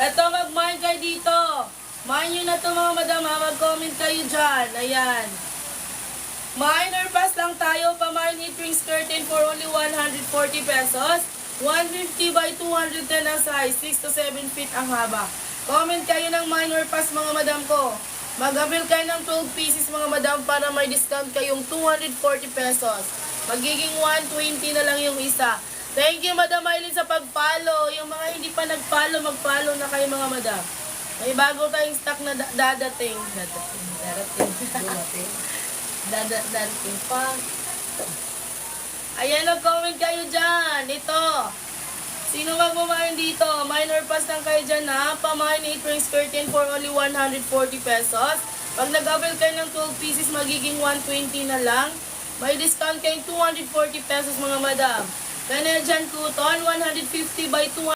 Eto, mag-mine kayo dito. Mine nyo na to mga madam ha. Mag-comment kayo dyan. Ayan. Minor pass lang tayo. Pa-mine rings curtain for only 140 pesos. 150 by 210 ang size. 6 to 7 feet ang haba. Comment kayo ng minor pass mga madam ko. Mag-avail kayo ng 12 pieces mga madam para may discount kayong 240 pesos. Magiging 120 na lang yung isa. Thank you Madam Aileen sa pag-follow. Yung mga hindi pa nag-follow, mag-follow na kayo mga madam. May bago tayong stock na dadating. Dadating pa. Ayan, mag-comment kayo dyan. Ito. Sino magmamain dito? Minor pass lang kayo dyan ha. Pamain 8 rings curtain for only 140 pesos. Pag nag-avail kayo ng 12 pieces, magiging 120 na lang. May discount kayong 240 pesos mga madam. Canadian cotton, 150 by 200.